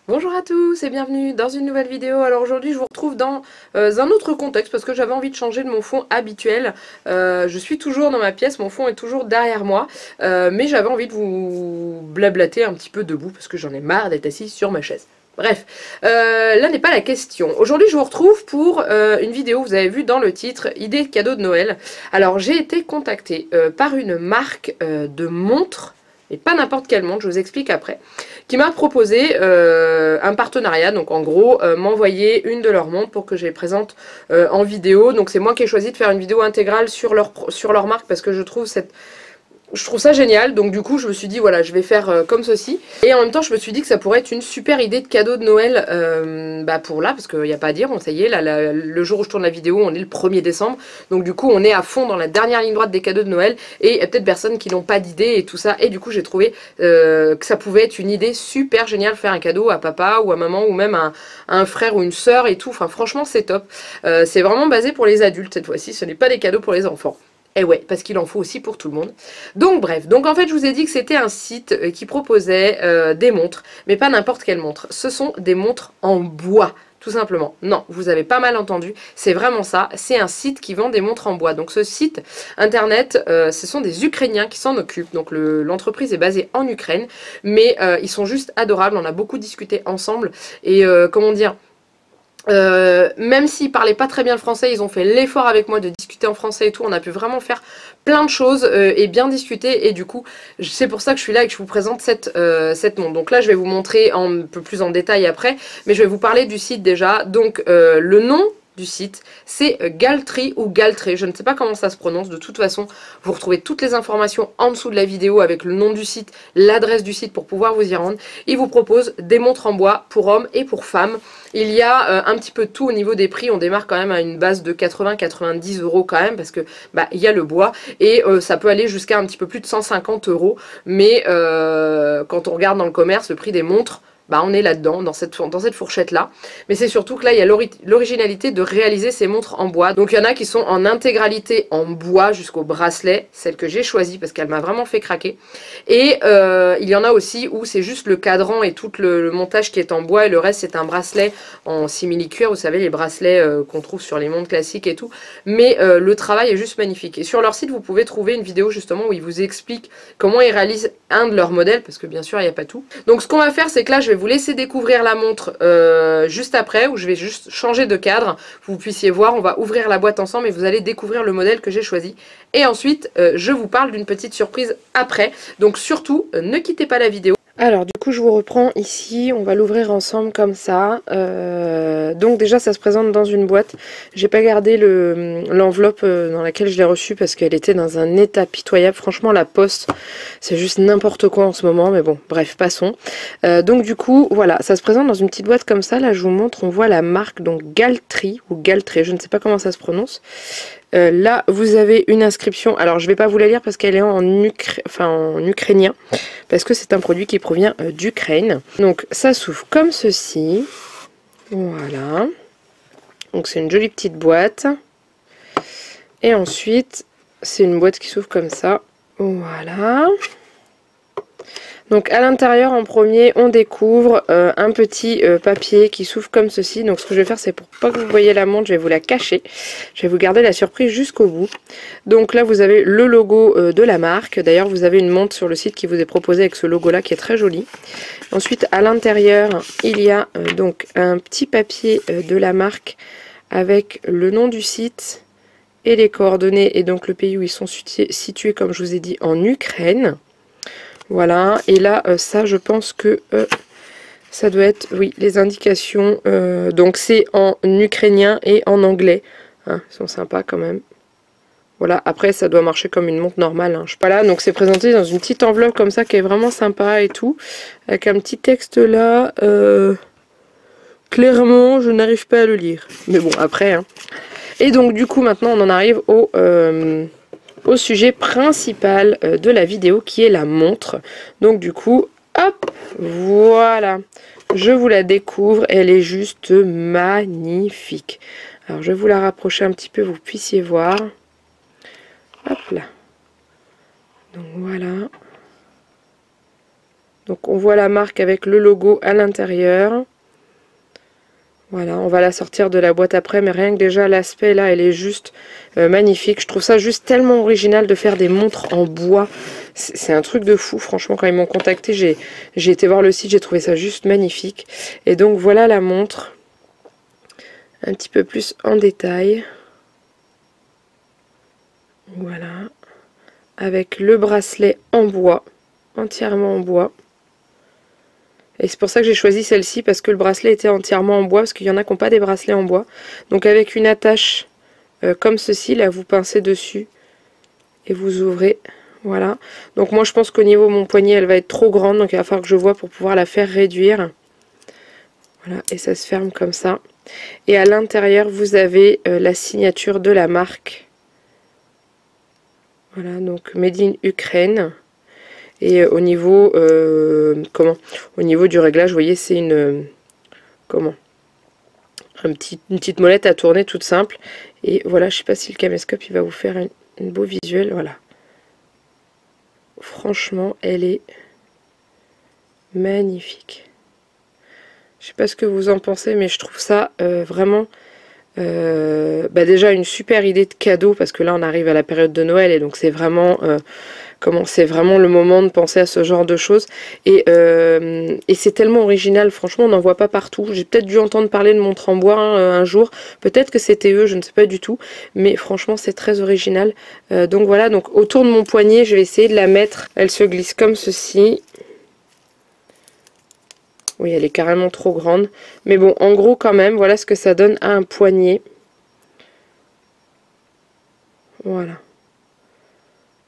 Bonjour à tous et bienvenue dans une nouvelle vidéo. Alors aujourd'hui je vous retrouve dans un autre contexte parce que j'avais envie de changer de mon fond habituel. Je suis toujours dans ma pièce, mon fond est toujours derrière moi, mais j'avais envie de vous blablater un petit peu debout parce que j'en ai marre d'être assise sur ma chaise. Bref, là n'est pas la question. Aujourd'hui je vous retrouve pour une vidéo, vous avez vu dans le titre, idée de cadeau de Noël. Alors j'ai été contactée par une marque de montres, et pas n'importe quelle montre, je vous explique après, qui m'a proposé un partenariat, donc en gros m'envoyer une de leurs montres pour que je les présente en vidéo. Donc c'est moi qui ai choisi de faire une vidéo intégrale sur leur marque parce que je trouve ça génial, donc du coup je me suis dit voilà je vais faire comme ceci. Et en même temps je me suis dit que ça pourrait être une super idée de cadeau de Noël pour là, parce qu'il n'y a pas à dire, ça y est, là, le jour où je tourne la vidéo on est le 1er décembre, donc du coup on est à fond dans la dernière ligne droite des cadeaux de Noël, et il y a peut-être personnes qui n'ont pas d'idée et tout ça, et du coup j'ai trouvé que ça pouvait être une idée super géniale, faire un cadeau à papa ou à maman ou même à un frère ou une sœur et tout, enfin franchement c'est top. C'est vraiment basé pour les adultes cette fois-ci, ce n'est pas des cadeaux pour les enfants. Et ouais, parce qu'il en faut aussi pour tout le monde. Donc bref, donc en fait je vous ai dit que c'était un site qui proposait des montres, mais pas n'importe quelle montre. Ce sont des montres en bois, tout simplement. Non, vous avez pas mal entendu, c'est vraiment ça. C'est un site qui vend des montres en bois. Donc ce site internet, ce sont des Ukrainiens qui s'en occupent. Donc l'entreprise est basée en Ukraine, mais ils sont juste adorables. On a beaucoup discuté ensemble et comment dire... même s'ils parlaient pas très bien le français, ils ont fait l'effort avec moi de discuter en français et tout, on a pu vraiment faire plein de choses et bien discuter, et du coup c'est pour ça que je suis là et que je vous présente cette montre. Donc là je vais vous montrer un peu plus en détail après, mais je vais vous parler du site déjà. Donc le nom du site, c'est Galtree ou Galtree, je ne sais pas comment ça se prononce. De toute façon, vous retrouvez toutes les informations en dessous de la vidéo avec le nom du site, l'adresse du site pour pouvoir vous y rendre. Il vous propose des montres en bois pour hommes et pour femmes. Il y a un petit peu de tout au niveau des prix, on démarre quand même à une base de 80-90 € quand même, parce que il y a le bois, et ça peut aller jusqu'à un petit peu plus de 150 €, mais quand on regarde dans le commerce, le prix des montres, on est là-dedans, dans cette fourchette-là. Mais c'est surtout que là, il y a l'originalité de réaliser ces montres en bois. Donc il y en a qui sont en intégralité en bois jusqu'au bracelet, celle que j'ai choisie parce qu'elle m'a vraiment fait craquer. Et il y en a aussi où c'est juste le cadran et tout le montage qui est en bois, et le reste c'est un bracelet en simili-cuir, vous savez les bracelets qu'on trouve sur les montres classiques et tout. Mais le travail est juste magnifique. Et sur leur site, vous pouvez trouver une vidéo justement où ils vous expliquent comment ils réalisent un de leurs modèles, parce que bien sûr il n'y a pas tout. Donc ce qu'on va faire, c'est que là je vais vous laisser découvrir la montre juste après, où je vais juste changer de cadre, que vous puissiez voir. On va ouvrir la boîte ensemble et vous allez découvrir le modèle que j'ai choisi. Et ensuite, je vous parle d'une petite surprise après. Donc surtout, ne quittez pas la vidéo. Alors du coup je vous reprends ici, on va l'ouvrir ensemble comme ça. Donc déjà ça se présente dans une boîte. J'ai pas gardé l'enveloppe dans laquelle je l'ai reçue parce qu'elle était dans un état pitoyable. Franchement la poste c'est juste n'importe quoi en ce moment, mais bon bref passons. Donc du coup voilà, ça se présente dans une petite boîte comme ça. Là je vous montre, on voit la marque, donc Galtree ou Galtree, je ne sais pas comment ça se prononce. Là vous avez une inscription, alors je vais pas vous la lire parce qu'elle est en ukrainien, parce que c'est un produit qui provient d'Ukraine. Donc ça s'ouvre comme ceci, voilà, donc c'est une jolie petite boîte, et ensuite c'est une boîte qui s'ouvre comme ça, voilà. Donc à l'intérieur en premier on découvre un petit papier qui s'ouvre comme ceci. Donc ce que je vais faire, c'est pour pas que vous voyez la montre, je vais vous la cacher. Je vais vous garder la surprise jusqu'au bout. Donc là vous avez le logo de la marque. D'ailleurs vous avez une montre sur le site qui vous est proposée avec ce logo là qui est très joli. Ensuite à l'intérieur il y a donc un petit papier de la marque avec le nom du site et les coordonnées, et donc le pays où ils sont situés comme je vous ai dit, en Ukraine. Voilà, et là, ça, je pense que ça doit être, oui, les indications. Donc, c'est en ukrainien et en anglais. Hein, ils sont sympas quand même. Voilà, après, ça doit marcher comme une montre normale. Hein. Voilà, donc c'est présenté dans une petite enveloppe comme ça, qui est vraiment sympa et tout. Avec un petit texte là. Clairement, je n'arrive pas à le lire. Mais bon, après. Hein. Et donc, du coup, maintenant, on en arrive au sujet principal de la vidéo, qui est la montre. Donc du coup, hop, voilà, je vous la découvre, elle est juste magnifique. Alors je vais vous la rapprocher un petit peu, vous puissiez voir. Hop là. Donc voilà. Donc on voit la marque avec le logo à l'intérieur. Voilà, on va la sortir de la boîte après, mais rien que déjà l'aspect là, elle est juste magnifique. Je trouve ça juste tellement original de faire des montres en bois. C'est un truc de fou, franchement, quand ils m'ont contacté, j'ai été voir le site, j'ai trouvé ça juste magnifique. Et donc voilà la montre, un petit peu plus en détail. Voilà, avec le bracelet en bois, entièrement en bois. Et c'est pour ça que j'ai choisi celle-ci, parce que le bracelet était entièrement en bois, parce qu'il y en a qui n'ont pas des bracelets en bois. Donc avec une attache comme ceci, là vous pincez dessus et vous ouvrez. Voilà. Donc moi je pense qu'au niveau de mon poignet, elle va être trop grande, donc il va falloir que je vois pour pouvoir la faire réduire. Voilà, et ça se ferme comme ça. Et à l'intérieur, vous avez la signature de la marque. Voilà, donc Made in Ukraine. Et au niveau au niveau du réglage, vous voyez, c'est une une petite molette à tourner toute simple. Et voilà, je sais pas si le caméscope il va vous faire une beau visuel. Voilà. Franchement, elle est magnifique. Je sais pas ce que vous en pensez, mais je trouve ça vraiment déjà une super idée de cadeau, parce que là on arrive à la période de Noël et donc c'est vraiment c'est vraiment le moment de penser à ce genre de choses. Et c'est tellement original, franchement on n'en voit pas partout. J'ai peut-être dû entendre parler de montre en bois un jour, peut-être que c'était eux, je ne sais pas du tout, mais franchement c'est très original. Donc voilà, donc autour de mon poignet je vais essayer de la mettre, elle se glisse comme ceci. Oui, elle est carrément trop grande. Mais bon, en gros, quand même, voilà ce que ça donne à un poignet. Voilà.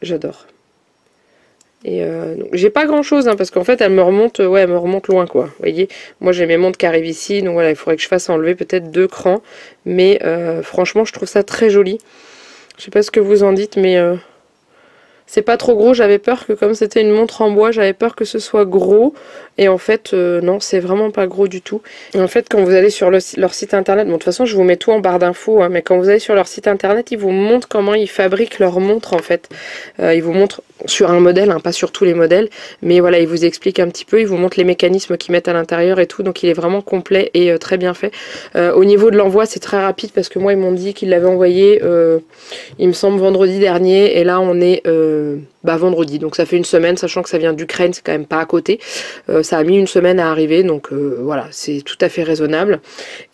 J'adore. Et donc j'ai pas grand chose, hein, parce qu'en fait, elle me remonte loin, quoi. Vous voyez, moi j'ai mes montres qui arrivent ici, donc voilà, il faudrait que je fasse enlever peut-être 2 crans. Mais franchement, je trouve ça très joli. Je sais pas ce que vous en dites, mais c'est pas trop gros. J'avais peur que, comme c'était une montre en bois, j'avais peur que ce soit gros. Et en fait, non, c'est vraiment pas gros du tout. Et en fait, quand vous allez sur leur site internet, bon, de toute façon, je vous mets tout en barre d'infos, hein, mais quand vous allez sur leur site internet, ils vous montrent comment ils fabriquent leurs montres, en fait. Ils vous montrent sur un modèle, hein, pas sur tous les modèles, mais voilà, ils vous expliquent un petit peu, ils vous montrent les mécanismes qu'ils mettent à l'intérieur et tout, donc il est vraiment complet et très bien fait. Au niveau de l'envoi, c'est très rapide, parce que moi, ils m'ont dit qu'ils l'avaient envoyé, il me semble, vendredi dernier, et là, on est vendredi, donc ça fait une semaine, sachant que ça vient d'Ukraine, c'est quand même pas à côté. Ça a mis une semaine à arriver, donc voilà, c'est tout à fait raisonnable.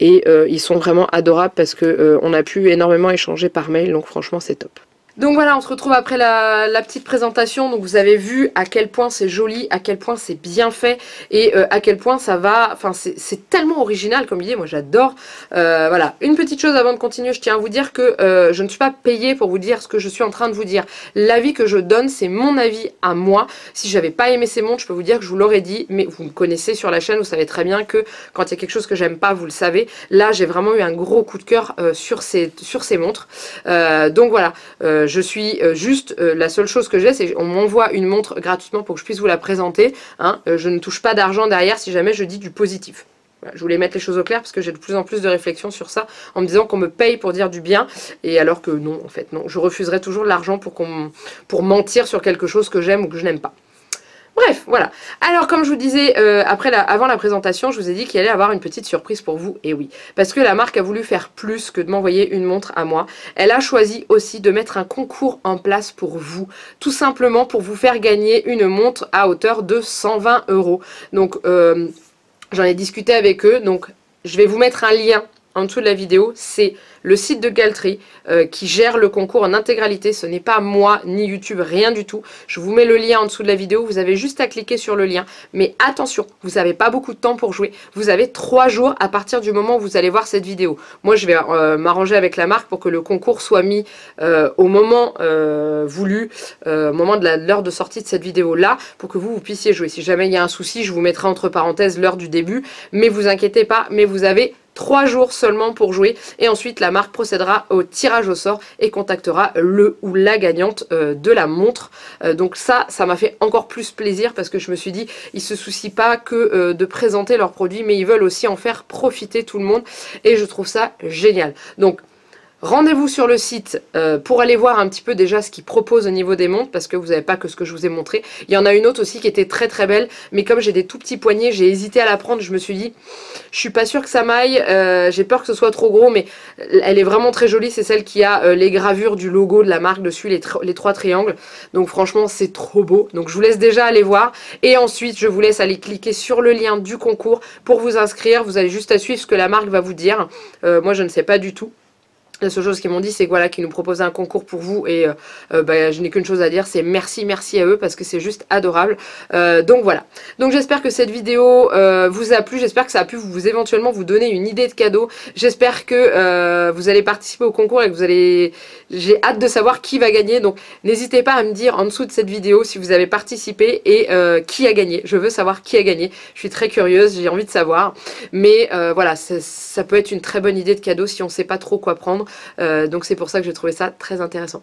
Et ils sont vraiment adorables, parce que on a pu énormément échanger par mail, donc franchement c'est top. Donc voilà, on se retrouve après la petite présentation. Donc vous avez vu à quel point c'est joli, à quel point c'est bien fait et à quel point ça va... Enfin, c'est tellement original, comme je disais, moi j'adore. Voilà, une petite chose avant de continuer, je tiens à vous dire que je ne suis pas payée pour vous dire ce que je suis en train de vous dire. L'avis que je donne, c'est mon avis à moi. Si j'avais pas aimé ces montres, je peux vous dire que je vous l'aurais dit, mais vous me connaissez sur la chaîne, vous savez très bien que quand il y a quelque chose que j'aime pas, vous le savez. Là, j'ai vraiment eu un gros coup de cœur sur ces montres. Donc voilà, je suis juste, la seule chose que j'ai, c'est qu'on m'envoie une montre gratuitement pour que je puisse vous la présenter. Hein. Je ne touche pas d'argent derrière si jamais je dis du positif. Voilà, je voulais mettre les choses au clair parce que j'ai de plus en plus de réflexions sur ça en me disant qu'on me paye pour dire du bien, et alors que non, en fait, non. Je refuserais toujours de l'argent pour mentir sur quelque chose que j'aime ou que je n'aime pas. Bref, voilà. Alors, comme je vous disais avant la présentation, je vous ai dit qu'il allait y avoir une petite surprise pour vous. Et oui, parce que la marque a voulu faire plus que de m'envoyer une montre à moi. Elle a choisi aussi de mettre un concours en place pour vous. Tout simplement pour vous faire gagner une montre à hauteur de 120 €. Donc, j'en ai discuté avec eux. Donc, je vais vous mettre un lien en dessous de la vidéo. C'est le site de Galtree qui gère le concours en intégralité. Ce n'est pas moi ni YouTube, rien du tout. Je vous mets le lien en dessous de la vidéo. Vous avez juste à cliquer sur le lien. Mais attention, vous n'avez pas beaucoup de temps pour jouer. Vous avez 3 jours à partir du moment où vous allez voir cette vidéo. Moi, je vais m'arranger avec la marque pour que le concours soit mis au moment voulu, au moment de l'heure de sortie de cette vidéo-là, pour que vous puissiez jouer. Si jamais il y a un souci, je vous mettrai entre parenthèses l'heure du début. Mais vous inquiétez pas, mais vous avez 3 jours seulement pour jouer et ensuite la marque procédera au tirage au sort et contactera le ou la gagnante de la montre. Donc ça m'a fait encore plus plaisir parce que je me suis dit, ils se soucient pas que de présenter leurs produits, mais ils veulent aussi en faire profiter tout le monde et je trouve ça génial. Donc rendez-vous sur le site pour aller voir un petit peu déjà ce qu'ils proposent au niveau des montres parce que vous n'avez pas que ce que je vous ai montré. Il y en a une autre aussi qui était très très belle, mais comme j'ai des tout petits poignets, j'ai hésité à la prendre. Je me suis dit, je suis pas sûre que ça m'aille, j'ai peur que ce soit trop gros, mais elle est vraiment très jolie. C'est celle qui a les gravures du logo de la marque dessus, les 3 triangles. Donc franchement, c'est trop beau. Donc je vous laisse déjà aller voir et ensuite je vous laisse aller cliquer sur le lien du concours pour vous inscrire. Vous avez juste à suivre ce que la marque va vous dire. Moi, je ne sais pas du tout. La seule chose qu'ils m'ont dit, c'est que voilà, qu'ils nous proposaient un concours pour vous et je n'ai qu'une chose à dire, c'est merci à eux parce que c'est juste adorable. Donc voilà. Donc j'espère que cette vidéo vous a plu, j'espère que ça a pu vous éventuellement vous donner une idée de cadeau. J'espère que vous allez participer au concours et que vous allez... J'ai hâte de savoir qui va gagner. Donc n'hésitez pas à me dire en dessous de cette vidéo si vous avez participé et qui a gagné. Je veux savoir qui a gagné. Je suis très curieuse, j'ai envie de savoir. Mais voilà, ça peut être une très bonne idée de cadeau si on ne sait pas trop quoi prendre. Donc c'est pour ça que j'ai trouvé ça très intéressant.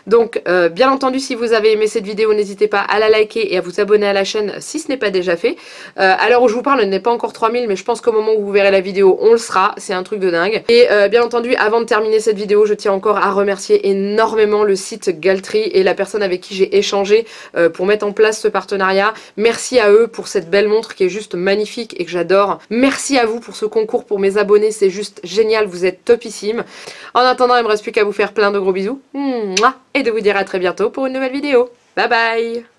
Donc bien entendu, si vous avez aimé cette vidéo, n'hésitez pas à la liker et à vous abonner à la chaîne si ce n'est pas déjà fait. À l'heure où je vous parle, elle n'est pas encore 3000, mais je pense qu'au moment où vous verrez la vidéo, on le sera. C'est un truc de dingue. Et bien entendu, avant de terminer cette vidéo, je tiens encore à remercier énormément le site Galtry et la personne avec qui j'ai échangé pour mettre en place ce partenariat. Merci à eux pour cette belle montre qui est juste magnifique et que j'adore. Merci à vous pour ce concours pour mes abonnés, c'est juste génial, vous êtes topissime. En attendant, il ne me reste plus qu'à vous faire plein de gros bisous et de vous dire à très bientôt pour une nouvelle vidéo. Bye bye!